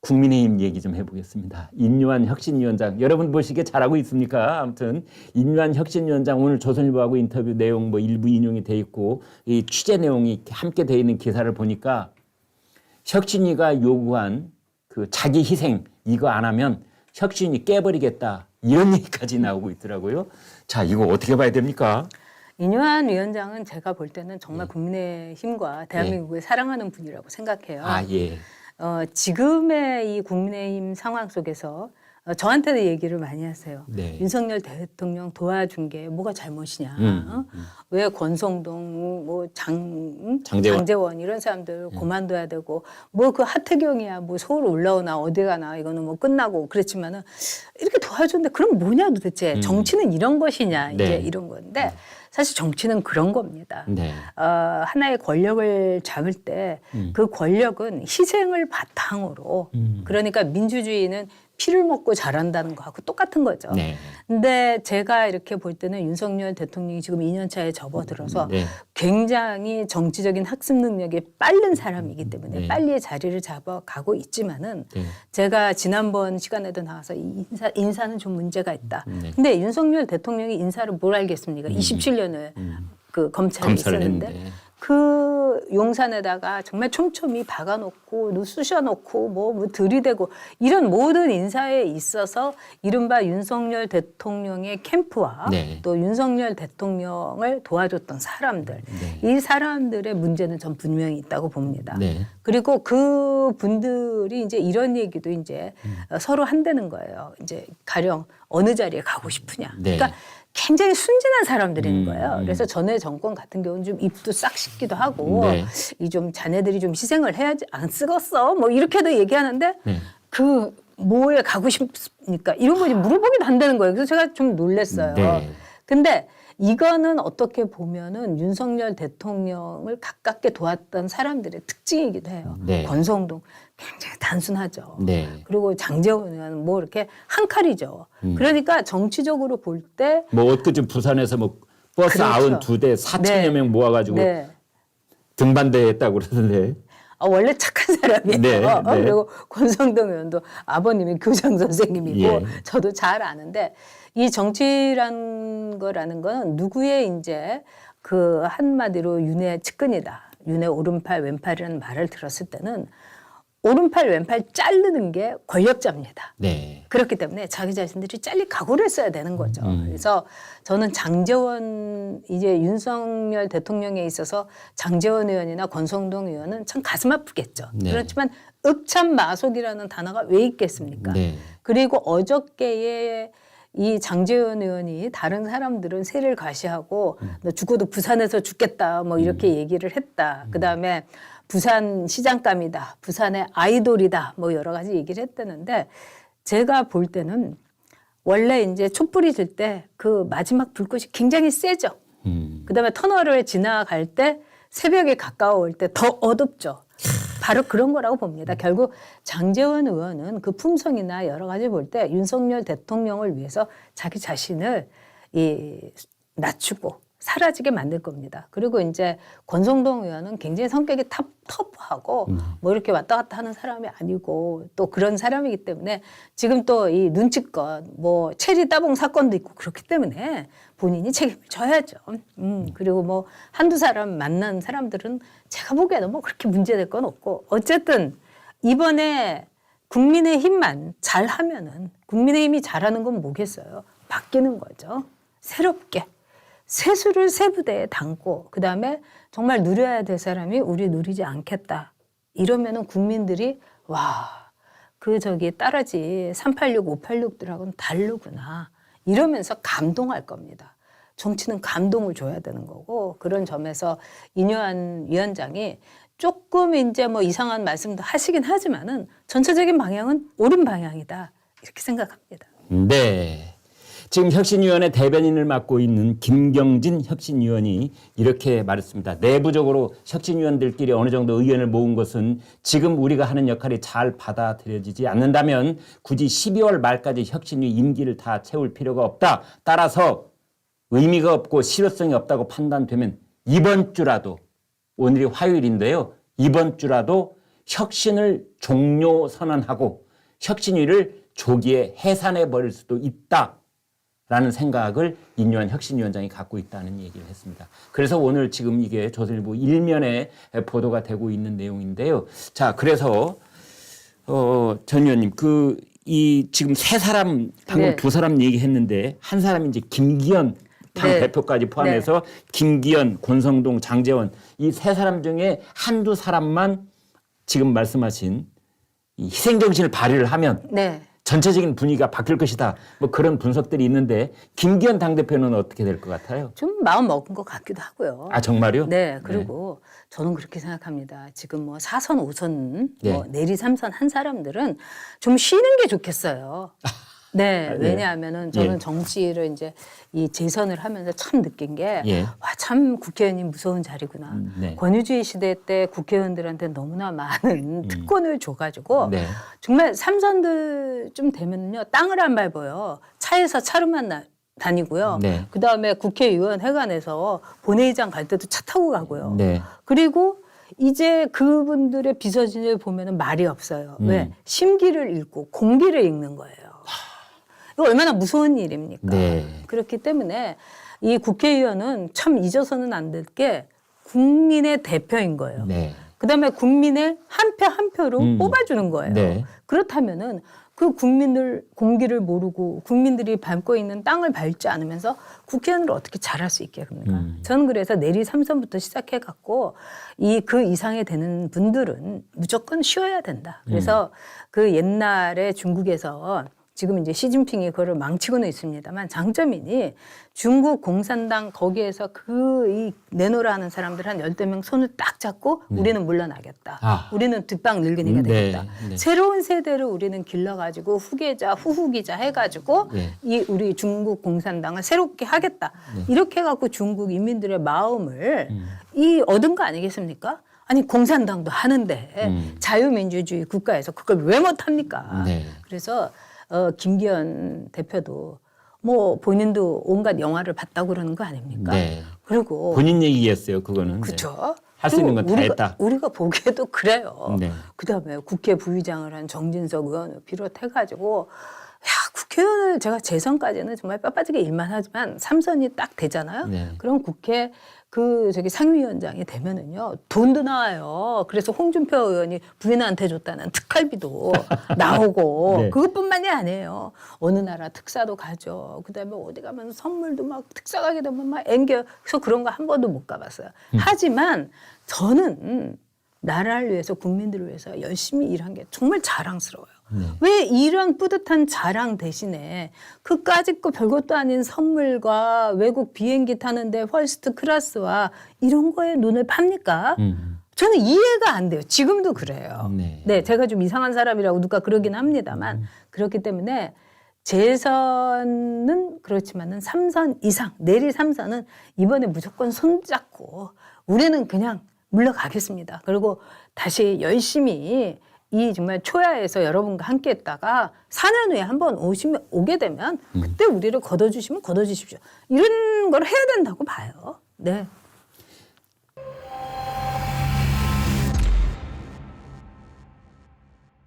국민의힘 얘기 좀 해보겠습니다. 인류한 혁신위원장 여러분 보시기에 잘하고 있습니까? 아무튼 인류한 혁신위원장 오늘 조선일보하고 인터뷰 내용 뭐 일부 인용이 돼 있고 이 취재 내용이 함께 돼 있는 기사를 보니까 혁신위가 요구한 그 자기 희생 이거 안 하면 혁신위 깨버리겠다 이런 얘기까지 나오고 있더라고요. 자, 이거 어떻게 봐야 됩니까? 인유한 위원장은 제가 볼 때는 정말 국민의힘과 대한민국을 사랑하는 분이라고 생각해요. 아, 예. 지금의 이 국민의힘 상황 속에서 저한테도 얘기를 많이 하세요. 네. 윤석열 대통령 도와준 게 뭐가 잘못이냐. 왜 권성동, 뭐 장제원 이런 사람들 그만둬야 되고 뭐 그 하태경이야 뭐 서울 올라오나 어디 가나 이거는 뭐 끝나고 그렇지만은 이렇게 도와줬는데 그럼 뭐냐 도대체 정치는 이런 것이냐 이제 네. 이런 건데 사실 정치는 그런 겁니다. 네. 하나의 권력을 잡을 때 그 권력은 희생을 바탕으로 그러니까 민주주의는 피를 먹고 잘한다는 거하고 똑같은 거죠. 네. 근데 제가 이렇게 볼 때는 윤석열 대통령이 지금 2년 차에 접어들어서 네. 굉장히 정치적인 학습 능력이 빠른 사람이기 때문에 네. 빨리 자리를 잡아가고 있지만은 네. 제가 지난번 시간에도 나와서 인사는 좀 문제가 있다. 네. 근데 윤석열 대통령이 인사를 뭘 알겠습니까? 27년을 그 검찰에 있었는데 했는데. 그 용산에다가 정말 촘촘히 박아놓고 쑤셔놓고 뭐 들이대고 이런 모든 인사에 있어서 이른바 윤석열 대통령의 캠프와 네. 또 윤석열 대통령을 도와줬던 사람들 네. 이 사람들의 문제는 전 분명히 있다고 봅니다. 네. 그리고 그 분들이 이제 이런 얘기도 이제 서로 한다는 거예요. 이제 가령 어느 자리에 가고 싶으냐. 네. 그러니까 굉장히 순진한 사람들인 거예요. 그래서 전에 정권 같은 경우는 좀 입도 싹 씻기도 하고 네. 이 좀 자네들이 좀 희생을 해야지 안 쓰겄어 뭐 이렇게도 얘기하는데 네. 그 뭐에 가고 싶습니까? 이런 거 물어보기도 한다는 거예요. 그래서 제가 좀 놀랐어요. 네. 근데 이거는 어떻게 보면은 윤석열 대통령을 가깝게 도왔던 사람들의 특징이기도 해요. 네. 권성동 굉장히 단순하죠. 네. 그리고 장제원 의원은 뭐 이렇게 한 칼이죠. 그러니까 정치적으로 볼 때 뭐 엊그제 부산에서 뭐 버스 그렇죠. 92대 4천여 네. 명 모아가지고 네. 등반대 했다고 그러던데. 원래 착한 사람이에요. 네, 네. 그리고 권성동 의원도 아버님이 교장 선생님이고 예. 저도 잘 아는데 이 정치라는 거는 누구의 이제 그 한마디로 윤의 측근이다. 윤의 오른팔 왼팔이라는 말을 들었을 때는 오른팔 왼팔 자르는 게 권력자입니다. 네. 그렇기 때문에 자기 자신들이 잘릴 각오를 했어야 되는 거죠. 그래서 저는 장제원 이제 윤석열 대통령에 있어서 장제원 의원이나 권성동 의원은 참 가슴 아프겠죠. 네. 그렇지만 읍참마속이라는 단어가 왜 있겠습니까? 네. 그리고 어저께에 이 장제원 의원이 다른 사람들은 세를 과시하고 너 죽어도 부산에서 죽겠다 뭐 이렇게 얘기를 했다. 그다음에 부산 시장감이다. 부산의 아이돌이다. 뭐 여러 가지 얘기를 했다는데 제가 볼 때는 원래 이제 촛불이 질 때 그 마지막 불꽃이 굉장히 세죠. 그다음에 터널을 지나갈 때 새벽에 가까울 때 더 어둡죠. 바로 그런 거라고 봅니다. 결국 장제원 의원은 그 품성이나 여러 가지 볼 때 윤석열 대통령을 위해서 자기 자신을 낮추고 사라지게 만들 겁니다. 그리고 이제 권성동 의원은 굉장히 성격이 터프하고 뭐 이렇게 왔다 갔다 하는 사람이 아니고 또 그런 사람이기 때문에 지금 또 이 눈치껏 뭐 체리 따봉 사건도 있고 그렇기 때문에 본인이 책임을 져야죠. 그리고 뭐 한두 사람 만난 사람들은 제가 보기에는 뭐 그렇게 문제될 건 없고 어쨌든 이번에 국민의힘만 잘하면은 국민의힘이 잘하는 건 뭐겠어요? 바뀌는 거죠. 새롭게. 세수를 새 부대에 담고 그다음에 정말 누려야 될 사람이 우리 누리지 않겠다. 이러면은 국민들이 와, 그 딸아지 386, 586들하고는 다르구나. 이러면서 감동할 겁니다. 정치는 감동을 줘야 되는 거고 그런 점에서 인유한 위원장이 조금 이제 뭐 이상한 말씀도 하시긴 하지만은 전체적인 방향은 옳은 방향이다. 이렇게 생각합니다. 네. 지금 혁신위원회 대변인을 맡고 있는 김경진 혁신위원이 이렇게 말했습니다. 내부적으로 혁신위원들끼리 어느 정도 의견을 모은 것은 지금 우리가 하는 역할이 잘 받아들여지지 않는다면 굳이 12월 말까지 혁신위 임기를 다 채울 필요가 없다. 따라서 의미가 없고 실효성이 없다고 판단되면 이번 주라도 오늘이 화요일인데요. 이번 주라도 혁신을 종료 선언하고 혁신위를 조기에 해산해 버릴 수도 있다라는 생각을 인요한 혁신위원장이 갖고 있다는 얘기를 했습니다. 그래서 오늘 지금 이게 조선일보 일면에 보도가 되고 있는 내용인데요. 자, 그래서 전 의원님 이 지금 세 사람 방금 네. 두 사람 얘기했는데 한 사람이 이제 김기현 당 네. 대표까지 포함해서 김기현, 권성동, 장제원 이 세 사람 중에 한두 사람만 지금 말씀하신 이 희생정신을 발휘를 하면 네. 전체적인 분위기가 바뀔 것이다. 뭐 그런 분석들이 있는데 김기현 당대표는 어떻게 될 것 같아요? 좀 마음 먹은 것 같기도 하고요. 아 정말요? 네, 그리고 저는 그렇게 생각합니다. 지금 뭐 4선, 5선, 뭐 네. 내리 3선 한 사람들은 좀 쉬는 게 좋겠어요. 네, 네. 왜냐하면은 저는 예. 정치를 이제 이 재선을 하면서 참 느낀 게, 예. 와, 참 국회의원이 무서운 자리구나. 네. 권위주의 시대 때 국회의원들한테 너무나 많은 특권을 줘가지고 네. 정말 3선들 좀 되면요 땅을 안 밟아요. 차에서 차로만 다니고요. 네. 그 다음에 국회의원 회관에서 본회의장 갈 때도 차 타고 가고요. 네. 그리고 이제 그분들의 비서진을 보면은 말이 없어요. 왜? 심기를 읽고 공기를 읽는 거예요. 이거 얼마나 무서운 일입니까? 네. 그렇기 때문에 이 국회의원은 참 잊어서는 안 될 게 국민의 대표인 거예요. 네. 그다음에 국민의 한 표 한 표로 뽑아주는 거예요. 네. 그렇다면은 그 국민들 공기를 모르고 국민들이 밟고 있는 땅을 밟지 않으면서 국회의원을 어떻게 잘할 수 있겠습니까? 저는 그래서 내리 3선부터 시작해 갖고 그 이상이 되는 분들은 무조건 쉬어야 된다. 그래서 그 옛날에 중국에서 지금 이제 시진핑이 그거를 망치고는 있습니다만 장점이니 중국 공산당 거기에서 이 내노라 하는 사람들 한 10명 손을 딱 잡고 우리는 물러나겠다. 아. 우리는 뒷방 늙은이가 네, 되겠다. 네. 새로운 세대를 우리는 길러가지고 후계자, 후후기자 해가지고 네. 우리 중국 공산당을 새롭게 하겠다. 이렇게 해갖고 중국 인민들의 마음을 얻은 거 아니겠습니까? 아니 공산당도 하는데 자유민주주의 국가에서 그걸 왜 못합니까? 네. 그래서 김기현 대표도 뭐 본인도 온갖 영화를 봤다고 그러는 거 아닙니까? 네. 그리고 본인 얘기였어요. 그거는. 그렇죠. 할 수 있는 건 다 했다. 우리가 보기에도 그래요. 네. 그다음에 국회 부의장을 한 정진석 의원을 비롯해가지고 국회의원을 제가 재선까지는 정말 뼈빠지게 일만 하지만 3선이 딱 되잖아요. 네. 그럼 국회 상위위원장이 되면은요 돈도 나와요. 그래서 홍준표 의원이 부인한테 줬다는 특활비도 나오고 네. 그것뿐만이 아니에요. 어느 나라 특사도 가죠. 그다음에 어디 가면 선물도 막 특사 가게 되면 막 앵겨서 그런 거 한 번도 못 가봤어요. 하지만 저는 나라를 위해서 국민들을 위해서 열심히 일한 게 정말 자랑스러워요. 왜 이런 뿌듯한 자랑 대신에 그까짓 거 별것도 아닌 선물과 외국 비행기 타는데 퍼스트 클래스와 이런 거에 눈을 팝니까? 저는 이해가 안 돼요. 지금도 그래요. 네. 제가 좀 이상한 사람이라고 누가 그러긴 합니다만 그렇기 때문에 재선은 그렇지만은 3선 이상, 내리 3선은 이번에 무조건 손잡고 우리는 그냥 물러가겠습니다. 그리고 다시 열심히 이 정말 초야에서 여러분과 함께 했다가 4년 후에 한번 오게 되면 그때 우리를 걷어주시면 걷어주십시오. 이런 걸 해야 된다고 봐요. 네.